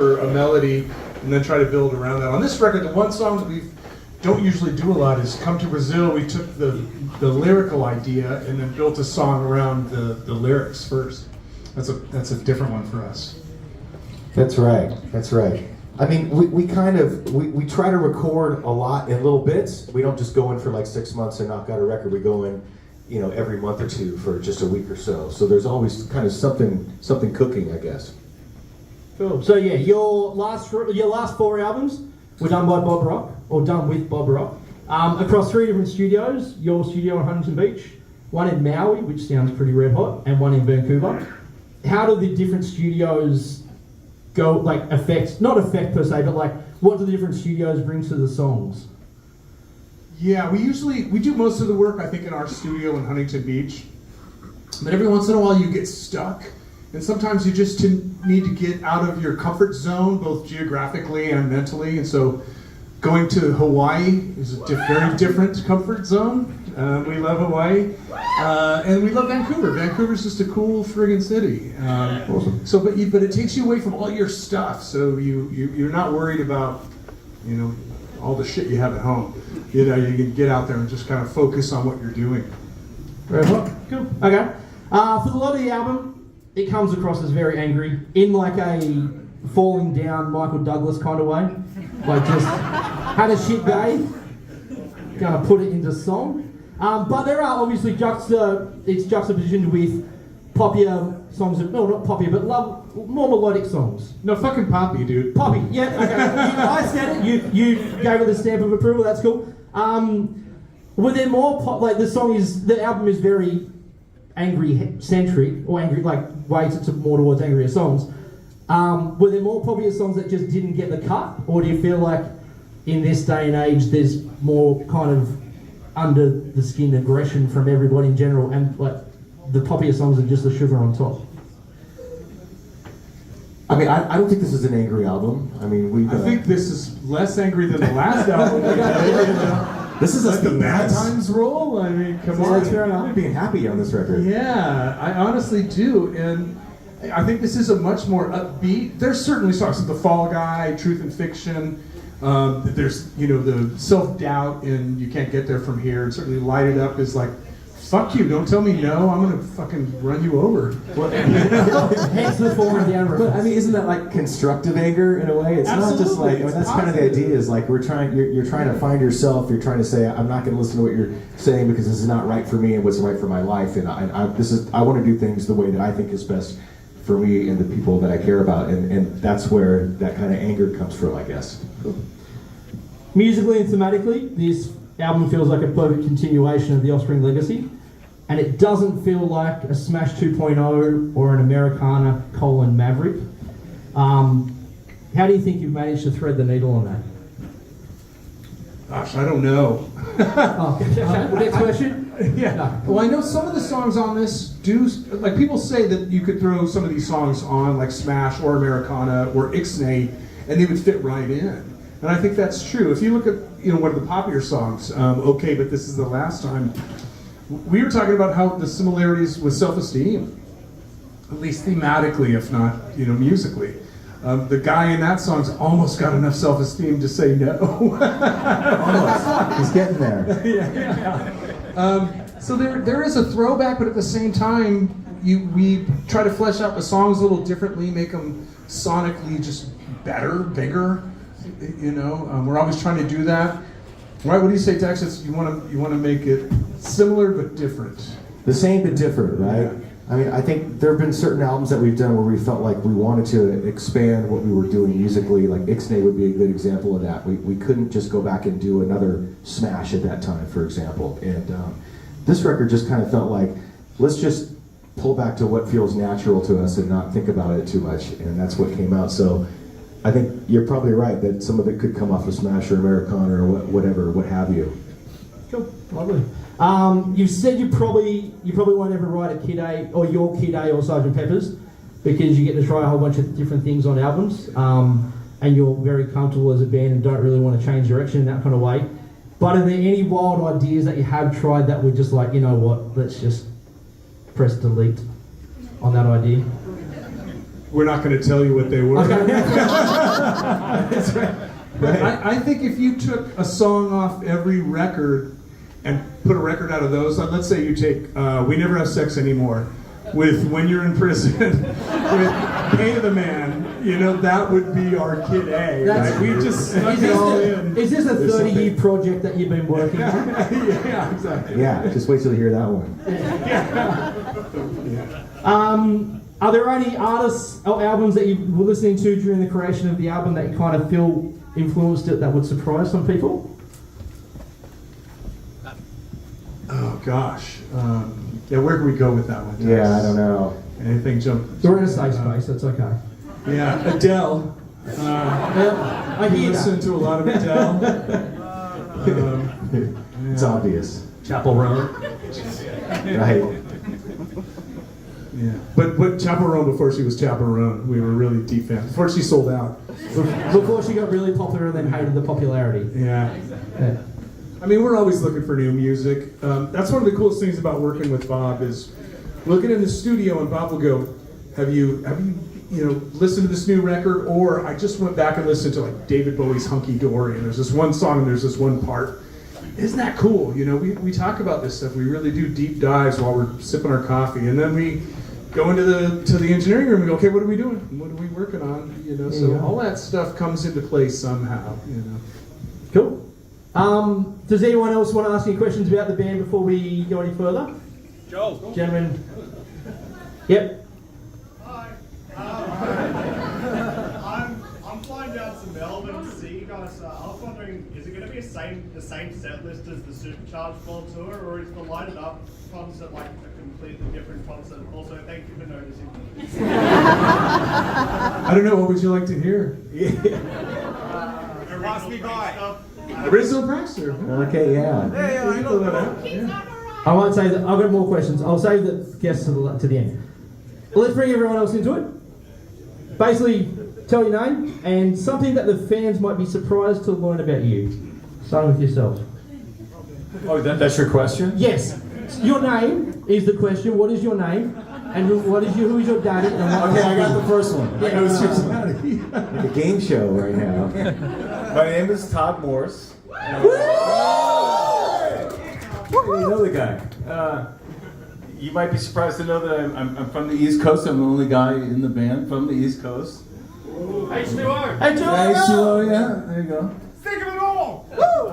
or a melody and then try to build around that. On this record, the one song that we don't usually do a lot is Come to Brazil. We took the lyrical idea and then built a song around the lyrics first. That's a different one for us. That's right. I mean, we try to record a lot in little bits. We don't just go in for like 6 months and knock out a record. We go in, every month or two for just a week or so. So there's always kind of something cooking, I guess. Cool. So yeah, your last 4 albums were done by Bob Rock, or done with Bob Rock, across 3 different studios. Your studio in Huntington Beach, one in Maui, which sounds pretty red hot, and one in Vancouver. How do the different studios go, like, not affect per se, but like, what do the different studios bring to the songs? Yeah, we do most of the work, I think, in our studio in Huntington Beach. But every once in a while you get stuck, and sometimes you just need to get out of your comfort zone, both geographically and mentally. And so going to Hawaii is a very different comfort zone. We love Hawaii, and we love Vancouver. Vancouver's just a cool friggin' city. Awesome. So, but it takes you away from all your stuff. So you're not worried about, all the shit you have at home. You can get out there and just kind of focus on what you're doing. Very well. Cool. Okay. For the lot of the album, it comes across as very angry, in like a falling down Michael Douglas kind of way. Like just had a shit day, gonna put it into song. But there are obviously it's juxtapositioned with poppier songs, not poppier, but more melodic songs. No, fucking poppy, dude. Poppy, yeah, okay. I said it, you gave it the stamp of approval, that's cool. Were there more the album is very angry-centric, or angry, like, weighted more towards angrier songs. Were there more poppier songs that just didn't get the cut? Or do you feel like in this day and age there's more kind of under the skin aggression from everybody in general, and like the poppier songs are just the sugar on top? I mean, I don't think this is an angry album. I mean, I think this is less angry than the last album. This is like the bad times roll. I mean, come on. I'm being happy on this record. Yeah, I honestly do, and I think this is a much more upbeat. There's certainly songs like The Fall Guy, Truth and Fiction. There's the self-doubt in You Can't Get There From Here, and certainly Light It Up is like, fuck you, don't tell me no, I'm gonna fucking run you over. Hence the falling down. But I mean, isn't that like constructive anger in a way? It's Absolutely. Not just like, I mean, that's kind of the idea, is like you're trying to find yourself, you're trying to say, I'm not gonna listen to what you're saying because this is not right for me and what's right for my life, and I want to do things the way that I think is best for me and the people that I care about, and that's where that kind of anger comes from, I guess. Musically and thematically, this album feels like a perfect continuation of the Offspring legacy, and it doesn't feel like a Smash 2.0 or an Americana : Maverick. How do you think you've managed to thread the needle on that? Gosh, I don't know. Next question? Yeah. No. Well, I know some of the songs on this do, like, people say that you could throw some of these songs on, like Smash or Americana or Ixnay, and they would fit right in. And I think that's true. If you look at, one of the popular songs, Okay, But This Is the Last Time, we were talking about how the similarities with Self-Esteem, at least thematically, if not, musically. The guy in that song's almost got enough self-esteem to say no. Almost. He's getting there. Yeah. So there is a throwback, but at the same time, we try to flesh out the songs a little differently, make them sonically just better, bigger. We're always trying to do that. Right? What do you say, Tex? You want to make it similar but different. The same but different, right? Yeah. I mean, I think there have been certain albums that we've done where we felt like we wanted to expand what we were doing musically. Like Ixnay would be a good example of that. We couldn't just go back and do another Smash at that time, for example. And this record just kind of felt like, let's just pull back to what feels natural to us and not think about it too much. And that's what came out. So I think you're probably right that some of it could come off of Smash or Americana or whatever, what have you. Cool, lovely. You've said you probably won't ever write a Kid A or your Kid A or Sgt. Pepper's because you get to try a whole bunch of different things on albums, and you're very comfortable as a band and don't really want to change direction in that kind of way. But are there any wild ideas that you have tried that were just like, you know what, let's just press delete on that idea? we're not going to tell you what they were. That's right. But I think if you took a song off every record and put a record out of those, let's say you take We Never Have Sex Anymore with When You're in Prison, with Pain of the Man, that would be our kid A. Right? We just snuck it all in. Is this a 30-year project that you've been working on? Yeah, exactly. Yeah, just wait till you hear that one. Are there any artists or albums that you were listening to during the creation of the album that you kind of feel influenced it that would surprise some people? Oh gosh, where can we go with that one? Yeah, I don't know. Anything jump? We're in a safe space, that's okay. Yeah, Adele. I hear listen that. to a lot of Adele. It's obvious. Chapel Roan. Right. Yeah, but Chapel Roan, before she was Chapel Roan, we were really deep fans. Before she sold out. Before she got really popular and then hated the popularity. Yeah. Yeah. I mean, we're always looking for new music. That's one of the coolest things about working with Bob is looking in the studio and Bob will go, have you listened to this new record? Or I just went back and listened to like David Bowie's Hunky Dory and there's this one song and there's this one part. Isn't that cool? We talk about this stuff. We really do deep dives while we're sipping our coffee, and then we go into the engineering room and go, okay, what are we doing? What are we working on? So all that stuff comes into play somehow. Cool. Does anyone else want to ask any questions about the band before we go any further? Joel. Gentlemen. Yep. Hi. I'm flying down to Melbourne to see you guys. I was wondering, is it going to be the same set list as the Supercharged World Tour, or is the Light It Up concert like a completely different concert? Also, thank you for noticing. I don't know. What would you like to hear? Original guy. Original Prankster. Okay, yeah. Yeah, I know that. I won't say that. I've got more questions. I'll save the guests to the end. Well, let's bring everyone else into it. Basically, tell your name and something that the fans might be surprised to learn about you. Starting with yourself. Oh, that's your question? Yes. Your name is the question. What is your name? And who is your daddy? And what Okay, I got the first one. Yeah. I know Cincinnati. Like a game show right now. My name is Todd Morse. You know the guy. You might be surprised to know that I'm from the East Coast. I'm the only guy in the band from the East Coast. H2O. Hey, Joe. H2O, yeah, there you go. Think of it all. Oh,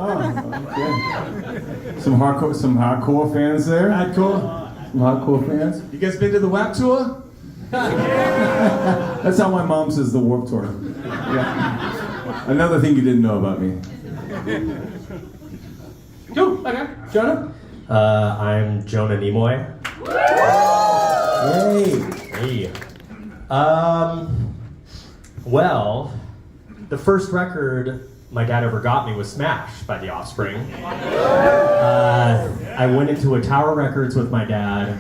okay. Some hardcore fans there. Hardcore. Some hardcore fans. You guys been to the WAP tour? That's how my mom says the Warped Tour. Yeah. Another thing you didn't know about me. Cool. Okay. Jonah. I'm Jonah Nimoy. Yay! Hey. Well, the first record my dad ever got me was Smash by the Offspring. I went into a Tower Records with my dad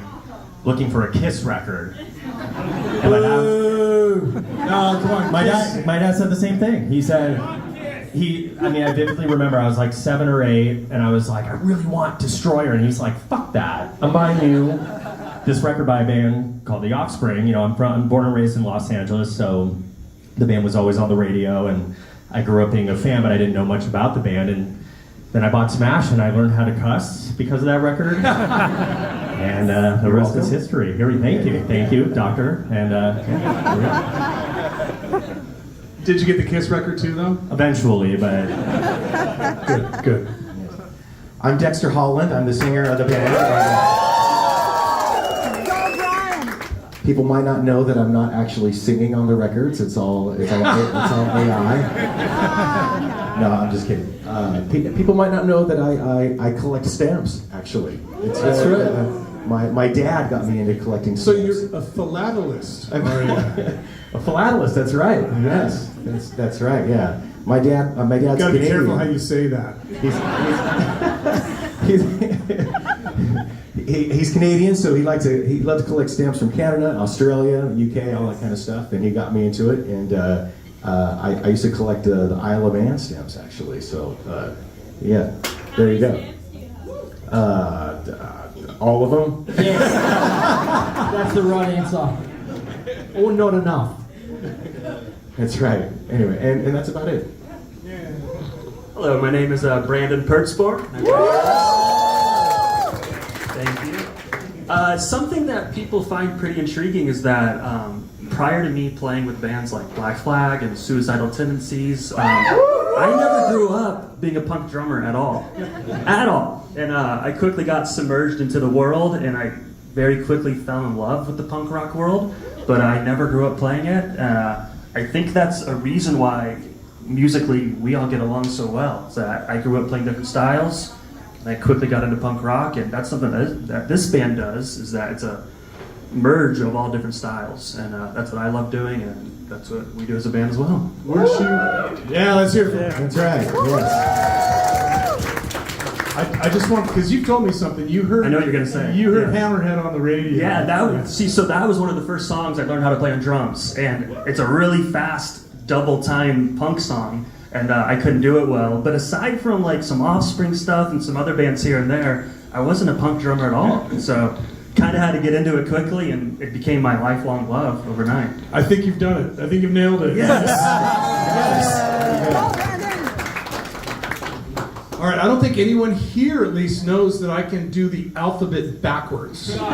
looking for a Kiss record. And my dad, No, come on. my dad said the same thing. He said, I vividly remember I was like 7 or 8, and I was like, I really want Destroyer, and he's like, fuck that. I'm buying you this record by a band called The Offspring. I'm born and raised in Los Angeles, so the band was always on the radio, and I grew up being a fan, but I didn't know much about the band, and then I bought Smash, and I learned how to cuss because of that record. And the rest is history. Thank you, doctor. And Did you get the Kiss record too, though? eventually, but Good. I'm Dexter Holland. I'm the singer of the band. People might not know that I'm not actually singing on the records. It's all AI. No, I'm just kidding. People might not know that I collect stamps. Actually, that's right. My dad got me into collecting So stamps. you're a philatelist. A philatelist. That's right. Yes, that's right. Yeah, my dad's Gotta be Canadian. careful how you say that. He's Canadian, so he loved to collect stamps from Canada, Australia, UK, all that kind of stuff, and he got me into it. And I used to collect the Isle of Man stamps, actually. So yeah, there you go. All of them. Yes. That's the right answer. Or not enough. That's right. Anyway, and that's about it. Hello, my name is Brandon Pertzborg. Thank you. Something that people find pretty intriguing is that prior to me playing with bands like Black Flag and Suicidal Tendencies, I never grew up being a punk drummer at all. At all. And I quickly got submerged into the world, and I very quickly fell in love with the punk rock world, but I never grew up playing it. I think that's a reason why musically we all get along so well. Is that I grew up playing different styles, and I quickly got into punk rock, and that's something that this band does, is that it's a merge of all different styles, and that's what I love doing, and that's what we do as a band as well. Yeah, let's hear it. That's right. Yes. I just want, because you told me something. You heard. I know what you're gonna say. You heard Yeah. Hammerhead on the radio. Yeah, so that was one of the first songs I learned how to play on drums, and it's a really fast double time punk song, and I couldn't do it well. But aside from like some Offspring stuff and some other bands here and there, I wasn't a punk drummer at all. So kind of had to get into it quickly, and it became my lifelong love overnight. I think you've done it. I think you've nailed it. Yes. All right, I don't think anyone here at least knows that I can do the alphabet backwards. That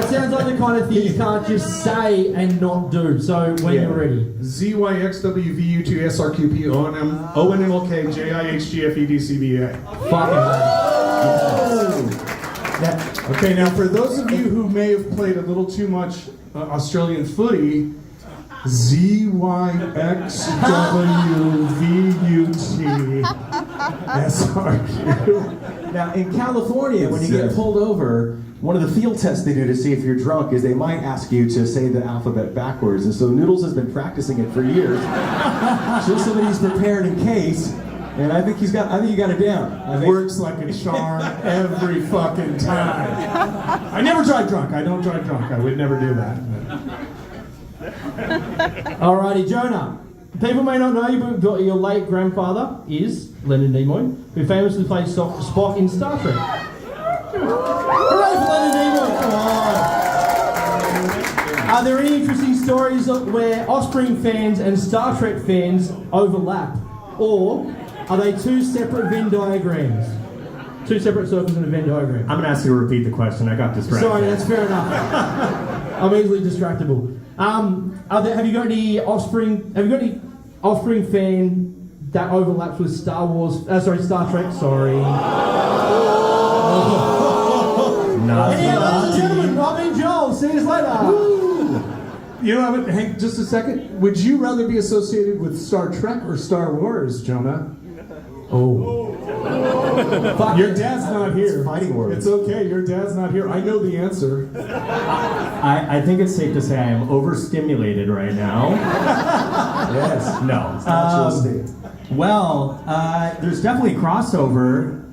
sounds like the kind of thing you can't just say and not do. So when you're ready. ZYXWVU2SRQPONMONMLKJIHGFEDCBA. Okay, now for those of you who may have played a little too much Australian footy, ZYXWVUTSRQ. Now, in California, when you get pulled over, one of the field tests they do to see if you're drunk is they might ask you to say the alphabet backwards. And so Noodles has been practicing it for years, just so that he's prepared in case. And I think you got it down. Works like a charm every fucking time. I never drive drunk. I don't drive drunk. I would never do that. Alrighty, Jonah. People may not know you, but your late grandfather is Leonard Nimoy, who famously played Spock in Star Trek. Hooray for Leonard Nimoy! Come on. Are there any interesting stories where Offspring fans and Star Trek fans overlap? Or are they two separate Venn diagrams? Two separate circles in a Venn diagram. I'm gonna ask you to repeat the question. I got distracted. Sorry, that's fair enough. I'm easily distractible. Have you got any Offspring? Have you got any Offspring fan that overlaps with Star Trek? Sorry. Any other gentlemen? Rob and Joel. See you later. You know, Hank, just a second. Would you rather be associated with Star Trek or Star Wars, Jonah? Oh. Your dad's not here. It's fighting words. It's okay. Your dad's not here. I know the answer. I think it's safe to say I am overstimulated right now. Yes. No. It's natural state. Well, there's definitely crossover.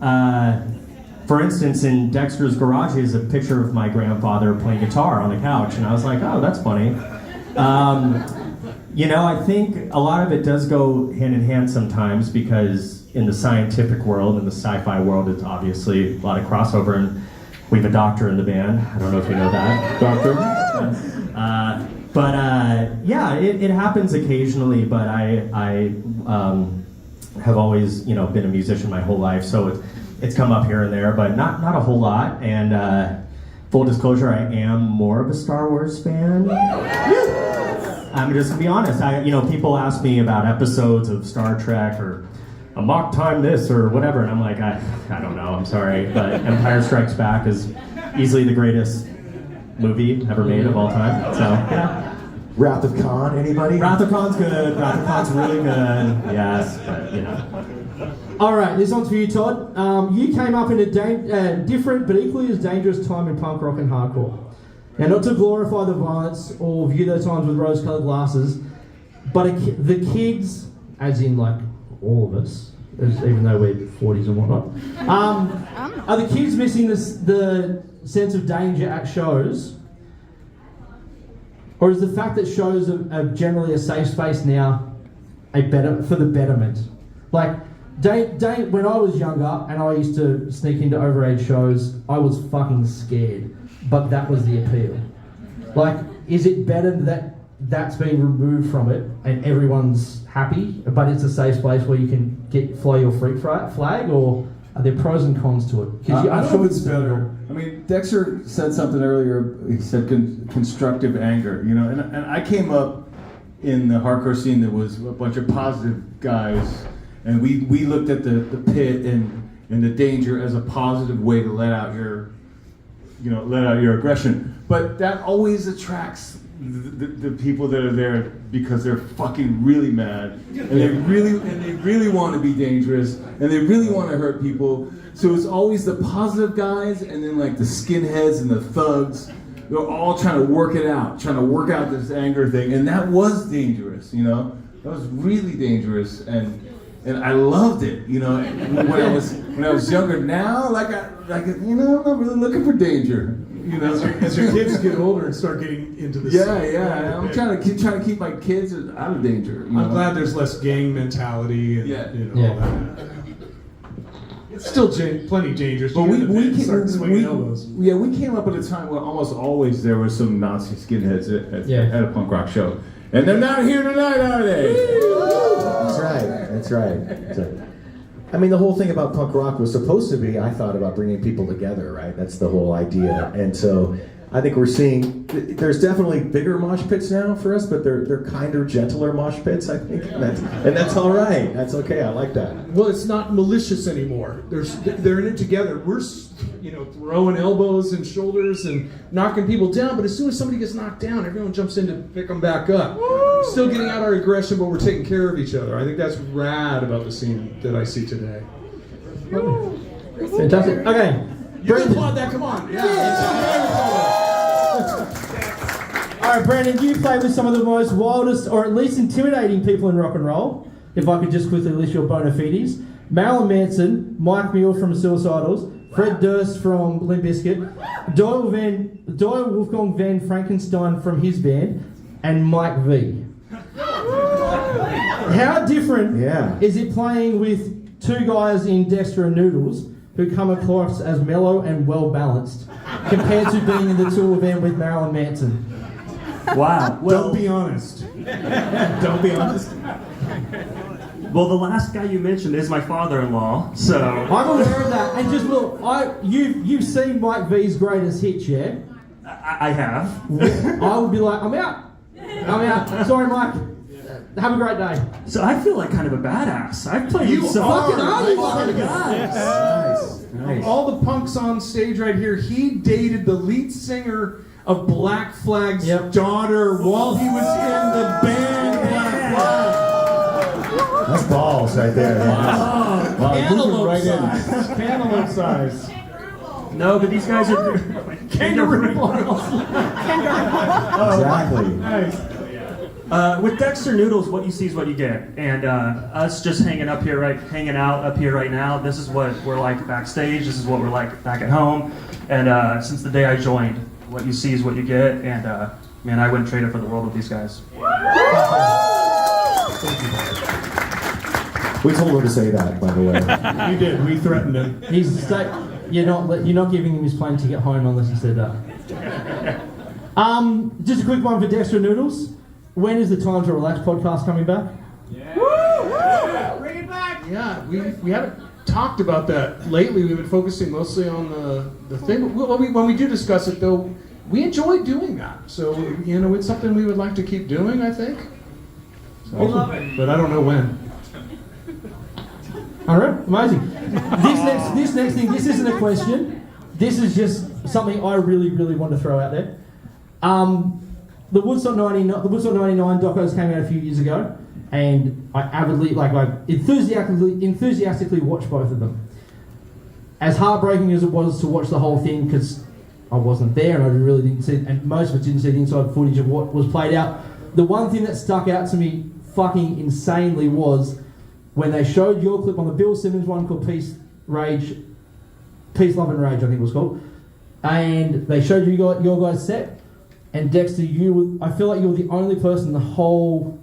For instance, in Dexter's garage is a picture of my grandfather playing guitar on the couch, and I was like, oh, that's funny. I think a lot of it does go hand in hand sometimes, because in the scientific world, in the sci-fi world, it's obviously a lot of crossover, and we have a doctor in the band. I don't know if you know that. Doctor? It happens occasionally, but I have always, been a musician my whole life, so it's come up here and there, but not a whole lot. And full disclosure, I am more of a Star Wars fan. I'm just gonna be honest. People ask me about episodes of Star Trek or a mock time this or whatever, and I'm like, I don't know. I'm sorry, but Empire Strikes Back is easily the greatest movie ever made of all time. So yeah. Wrath of Khan, anybody? Wrath of Khan's good. Wrath of Khan's really good. Yes, but Alright, this one's for you, Todd. You came up in a different but equally as dangerous time in punk rock and hardcore. Now, not to glorify the violence or view those times with rose-coloured glasses, but the kids, as in like all of us, even though we're 40s and whatnot, are the kids missing the sense of danger at shows? Or is the fact that shows are generally a safe space now for the betterment? Like, when I was younger and I used to sneak into overage shows, I was fucking scared, but that was the appeal. Like, is it better that that's been removed from it and everyone's happy, but it's a safe place where you can fly your freak flag, or are there pros and cons to it? I don't know if it's better. I mean, Dexter said something earlier. He said constructive anger, you know, and I came up in the hardcore scene that was a bunch of positive guys, and we looked at the pit and the danger as a positive way to let out your aggression. But that always attracts the people that are there because they're fucking really mad, and they really want to be dangerous, and they really want to hurt people. So it's always the positive guys, and then like the skinheads and the thugs. They're all trying to work it out, trying to work out this anger thing, and that was dangerous. You know, that was really dangerous, and I loved it. You know, when I was younger. Now, I'm not really looking for danger. You know, as your kids get older and start getting into this. Yeah. I'm trying to keep my kids out of danger. I'm glad there's less gang mentality and all that. It's still plenty dangerous. But we came up at a time where almost always there were some Nazi skinheads at a punk rock show, and they're not here tonight, are they? That's right. I mean, the whole thing about punk rock was supposed to be, I thought, about bringing people together, right? That's the whole idea. And so I think we're seeing, there's definitely bigger mosh pits now for us, but they're kinder, gentler mosh pits, I think. And that's all right. That's okay. I like that. Well, it's not malicious anymore. They're in it together. We're, throwing elbows and shoulders and knocking people down, but as soon as somebody gets knocked down, everyone jumps in to pick them back up. Still getting out our aggression, but we're taking care of each other. I think that's rad about the scene that I see today. Fantastic. Okay. You can applaud that, come on. Yeah. All right, Brandon, you play with some of the most wildest, or at least intimidating people in rock and roll. If I could just quickly list your bona fides. Marilyn Manson, Mike Muir from Suicidals, Fred Durst from Limp Bizkit, Doyle Wolfgang Van Frankenstein from his band, and Mike V. How different is it playing with two guys in Dexter and Noodles who come across as mellow and well balanced compared to being in the tour van with Marilyn Manson? Wow. Well, don't be honest. Don't be honest. Well, the last guy you mentioned is my father-in-law, so I'm aware of that. And just look, you've seen Mike V's greatest hits, yeah? I have. I would be like, I'm out. Sorry, Mike. Have a great day. So I feel like kind of a badass. I've played You with some fucking other guys. Nice. All the punks on stage right here, he dated the lead singer of Black Flag's daughter while he was in the band Black Flag. That's balls right there. Cantaloupe size. Cantaloupe size. No, but these guys are Kangaroo Exactly. Nice. with Dexter Noodles. What you see is what you get, and us just hanging out up here right now. This is what we're like backstage. This is what we're like back at home. And since the day I joined, what you see is what you get. And man, I wouldn't trade it for the world with these guys. We told him to say that, by the way. You did. We threatened him. You're not giving him his plane ticket home unless he said that. Just a quick one for Dexter Noodles. When is the Time to Relax podcast coming back? Bring it back! Yeah, we haven't talked about that lately. We've been focusing mostly on the thing. But when we do discuss it, though, we enjoy doing that. So, it's something we would like to keep doing, I think. So, We love it. But I don't know when. All right, amazing. This next thing, this isn't a question. This is just something I really, really want to throw out there. The Woodstock 99 docos came out a few years ago, and I avidly, I enthusiastically watched both of them. As heartbreaking as it was to watch the whole thing, because I wasn't there and I really didn't see, and most of us didn't see the inside footage of what was played out. The one thing that stuck out to me fucking insanely was when they showed your clip on the Bill Simmons one called Peace, Love and Rage, I think it was called, and they showed your guys' set, and Dexter, I feel like you were the only person in the whole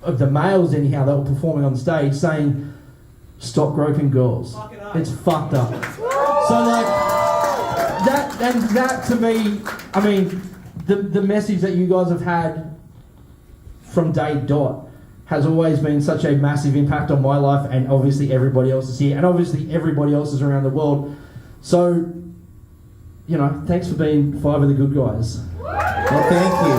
of the males anyhow that were performing on stage saying, "Stop groping girls. It's fucked up." So that to me, I mean, the message that you guys have had from day dot has always been such a massive impact on my life, and obviously everybody else's here, and obviously everybody else's around the world. So, you know, thanks for being 5 of the good guys. Well, thank you.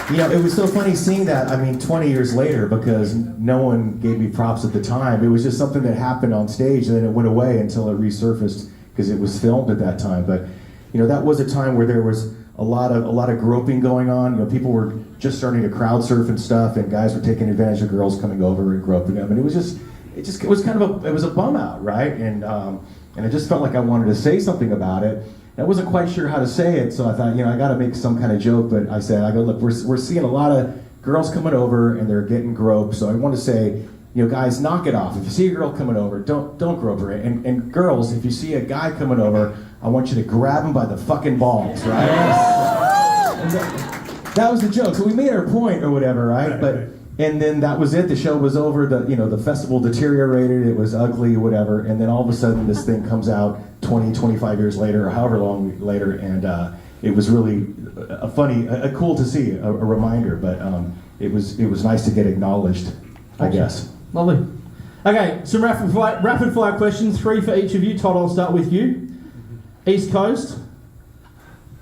You know, it was so funny seeing that, 20 years later, because no one gave me props at the time. It was just something that happened on stage, and then it went away until it resurfaced because it was filmed at that time. But, you know, that was a time where there was a lot of groping going on. You know, people were just starting to crowd surf and stuff, and guys were taking advantage of girls coming over and groping them. And it was kind of a bum out, right? And I just felt like I wanted to say something about it. I wasn't quite sure how to say it, so I thought, I got to make some kind of joke. But I go, look, we're seeing a lot of girls coming over, and they're getting groped. So I want to say, guys, knock it off. If you see a girl coming over, don't grope her. And girls, if you see a guy coming over, I want you to grab him by the fucking balls, right? That was the joke. So we made our point or whatever, right? And then that was it. The show was over. The festival deteriorated. It was ugly, whatever. And then all of a sudden, this thing comes out 20, 25 years later, or however long later, and it was really cool to see, a reminder. But it was nice to get acknowledged, I guess. Lovely. Okay, some rapid fire questions, 3 for each of you. Todd, I'll start with you. East Coast,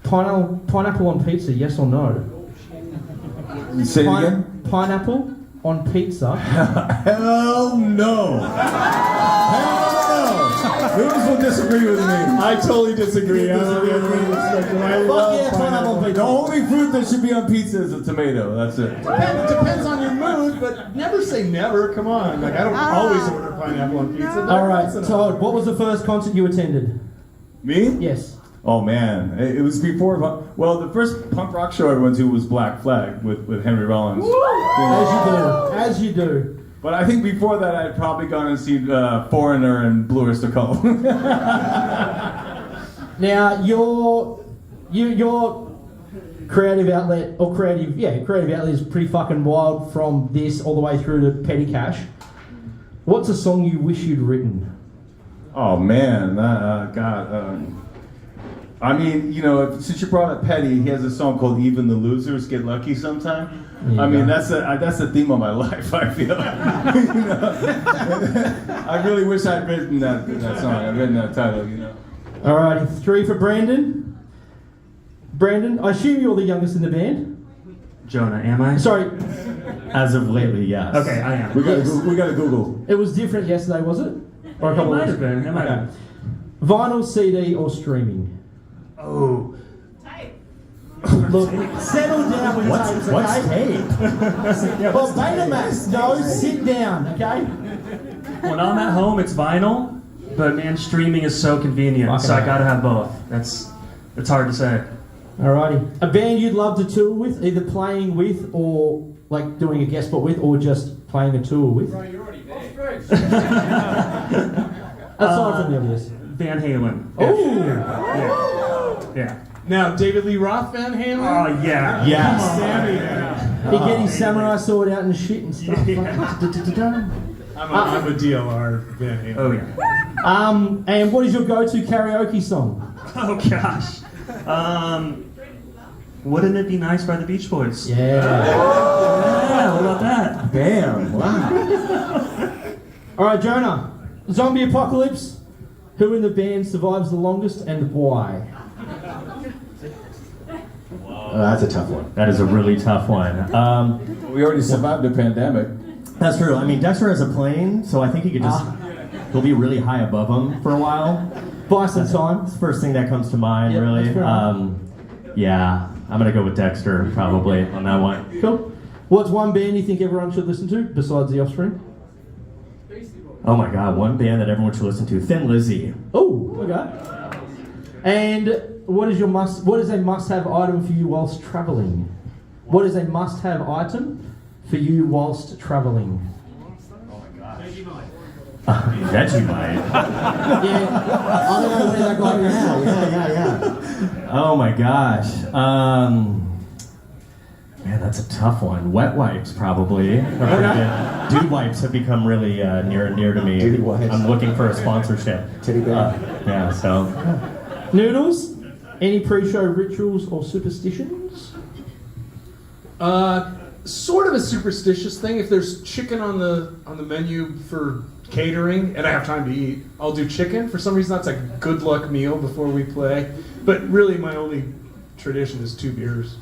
pineapple on pizza, yes or no? Say it again? Pineapple on pizza. Hell no! Hell no! Lucas will disagree with me. I totally disagree. I love yeah, pineapple on pizza. The only fruit that should be on pizza is a tomato. That's it. Depends on your mood, but never say never. Come on. Like, I don't always order pineapple on pizza. All right, Todd, what was the first concert you attended? Me? Yes. Oh man, it was before. Well, the first punk rock show I went to was Black Flag with Henry Rollins. As you do. But I think before that, I'd probably gone and seen Foreigner and Blue Oyster Cult. Now, your creative outlet, creative outlet is pretty fucking wild, from this all the way through to Petty Cash. What's a song you wish you'd written? Oh man, God. Since you brought up Petty, he has a song called "Even the Losers Get Lucky Sometime." That's the theme of my life. I feel. I really wish I'd written that song. I'd written that title. Alrighty, 3 for Brandon. Brandon, I assume you're the youngest in the band. Jonah, am I? Sorry, As of lately, yes. Okay, I am. We got to Google. it was different yesterday, was it? Or a couple It might of have been. It might have Okay. Vinyl, CD, or streaming? Oh. Look, settle down with tapes, What's okay? tape? Well, Betamax, no, sit down, okay? When I'm at home, it's vinyl, but man, streaming is so convenient, so I gotta have both. It's hard to say. Alrighty. A band you'd love to tour with, either playing with or like doing a guest spot with, or just playing a tour with? Bro, you're already there. Aside from the obvious. Van Halen. Oh! Yeah. Now, David Lee Roth Van Halen? Oh, yeah. Yes. Sammy. He get his samurai sword out and shit and stuff. I'm a DLR Van Halen. Oh, yeah. And what is your go-to karaoke song? Oh, gosh. Wouldn't It Be Nice by the Beach Boys? Yeah. Yeah, what about that? Bam! Wow. Alright, Jonah. Zombie apocalypse. Who in the band survives the longest and why? That's a tough one. That is a really tough one. We already survived the pandemic. That's true. I mean, Dexter has a plane, so I think he could just... He'll be really high above him for a while. Buy some time. It's the first thing that comes to mind, Yep, really. that's fair enough. Yeah, I'm going to go with Dexter, probably, on that one. Cool. What's one band you think everyone should listen to, besides The Offspring? Oh my god, one band that everyone should listen to. Thin Lizzy. Oh, okay. And what is a must-have item for you whilst travelling? What is a must-have item for you whilst travelling? Vegemite. Yeah, I don't know where that guy is. Yeah. Oh my gosh. Man, that's a tough one. Wet wipes, probably. Dude wipes have become really near and dear to me. Dude wipes. I'm looking for a sponsorship. Teddy bear. Yeah, so. Noodles, any pre-show rituals or superstitions? Sort of a superstitious thing. If there's chicken on the menu for catering and I have time to eat, I'll do chicken. For some reason, that's a good luck meal before we play. But really, my only tradition is 2 beers.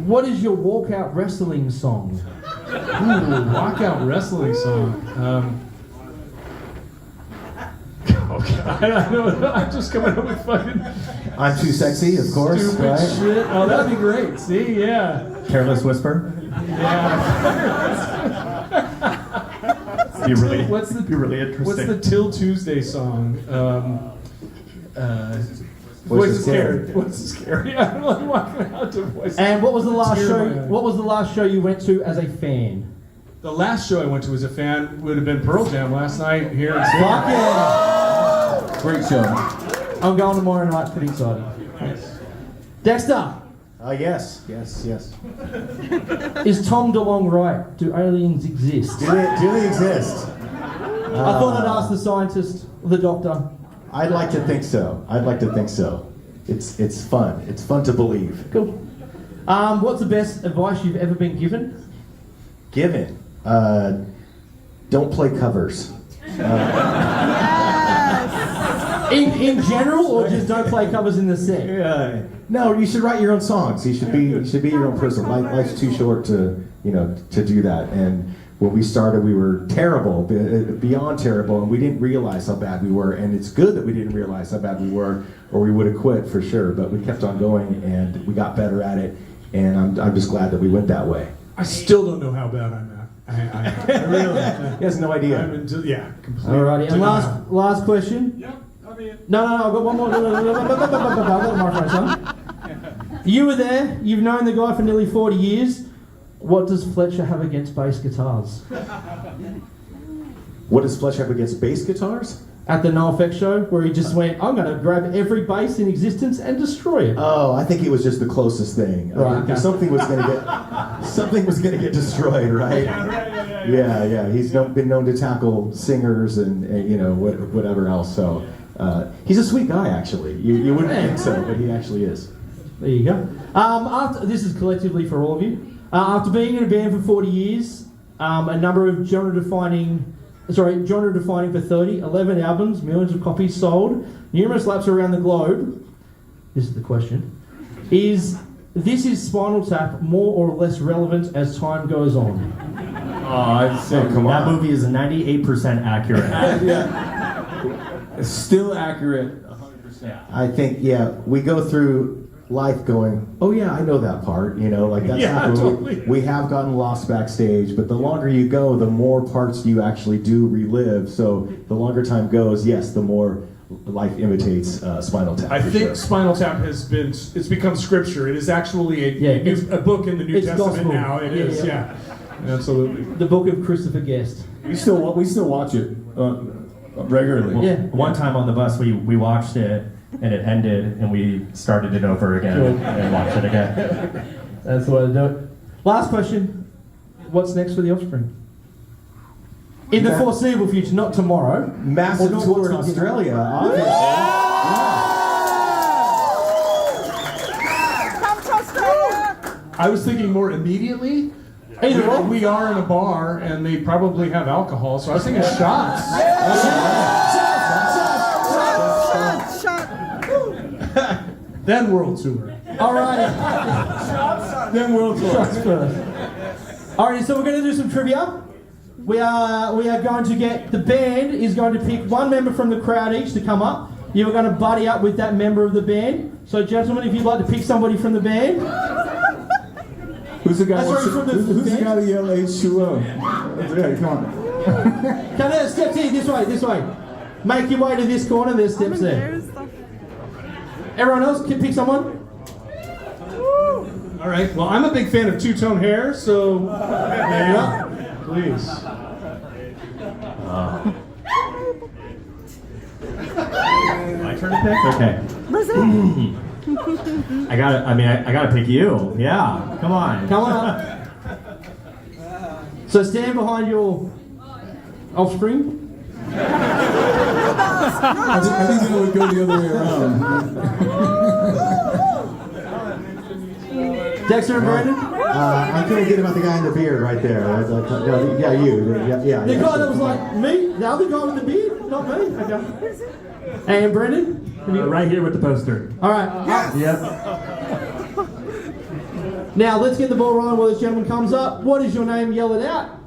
What is your walkout wrestling song? Ooh, walkout wrestling song. Okay, I don't know. I'm just coming up with fucking. I'm Too Sexy, of course. Stupid right? shit. Oh, that'd be great. See, yeah. Careless Whisper. Yeah. Be really, What's the be really interesting. What's the Till Tuesday song? Voice is Scary. Voice is Scary. I don't like walking out to Voice. And what was the last Tear show? in my eye. What was the last show you went to as a fan? The last show I went to as a fan would have been Pearl Jam last night here in Seattle. Fuck yeah! Great show. I'm going tomorrow night. Pretty excited. Dexter, Yes. is Tom DeLonge right? Do aliens exist? Do they exist? I thought I'd ask the scientist, the doctor. I'd like to think so. It's fun. It's fun to believe. Cool. What's the best advice you've ever been given? Given. Don't play covers. In general, or just don't play covers in the set? No, you should write your own songs. You should be your own person. Life's too short to do that. And when we started, we were terrible, beyond terrible, and we didn't realize how bad we were. And it's good that we didn't realize how bad we were, or we would have quit for sure. But we kept on going, and we got better at it. And I'm just glad that we went that way. I still don't know how bad I'm at. I really. He has no idea. Completely. Alrighty, and denial. last question. Yep, I mean. No, I've got one more. I've got the microphone, son. You were there. You've known the guy for nearly 40 years. What does Fletcher have against bass guitars? What does Fletcher have against bass guitars? At the NoFX show, where he just went, I'm going to grab every bass in existence and destroy it. Oh, I think it was just the closest thing. Right, okay. Something was going to get destroyed, right? Yeah. He's been known to tackle singers and whatever else. So he's a sweet guy, actually. You wouldn't think so, but he actually is. There you go. This is collectively for all of you. After being in a band for 40 years, a number of genre-defining for 30, 11 albums, millions of copies sold, numerous laps around the globe. This is the question. Is Spinal Tap more or less relevant as time goes on? Oh, I'd say come That on. movie is 98% accurate. It's still accurate. 100%. I think, we go through life going, oh yeah, I know that part, that's Yeah, not cool. totally. We have gotten lost backstage, but the longer you go, the more parts you actually do relive. So the longer time goes, yes, the more life imitates Spinal Tap. I for think sure. Spinal Tap it's become scripture. It is actually a book in the New it's Testament gospel. now. It is, yeah. Absolutely. The Book of Christopher Guest. We still watch it regularly. Yeah. One time on the bus, we watched it, and it ended, and we started it over again and watched it again. That's the way to do it. Last question. What's next for the Offspring? In the foreseeable future, not tomorrow. Massive Or not tour in what's the- Australia, obviously. I was thinking more immediately. Either or. We are in a bar, and they probably have alcohol, so I was thinking shots. Then world tour. Alrighty. Then world tour. Shots first. Alrighty, so we're going to do some trivia. We are going to the band is going to pick one member from the crowd each to come up. You are going to buddy up with that member of the band. So gentlemen, if you'd like to pick somebody from the band. Who's the guy? That's right, from the Who's the band? guy that yelled H2O? Yeah, come on. Come there, steps here, this way. Make your way to this corner, there's steps there. Everyone else can pick someone. All right. Well, I'm a big fan of two-tone hair, so there you go. Please. My turn to pick? Okay. I gotta pick you. Yeah, come on. Come on up. So stand behind your Offspring. I think it would go the other way around. Dexter and Brandon? I'm feeling good about the guy in the beard right there. No, yeah, you. Yeah. The guy that was like, me? The other guy with the beard? Not me? Okay. And Brandon? Right here with the poster. All right. Yep. Now let's get the ball rolling while this gentleman comes up. What is your name? Yell it out.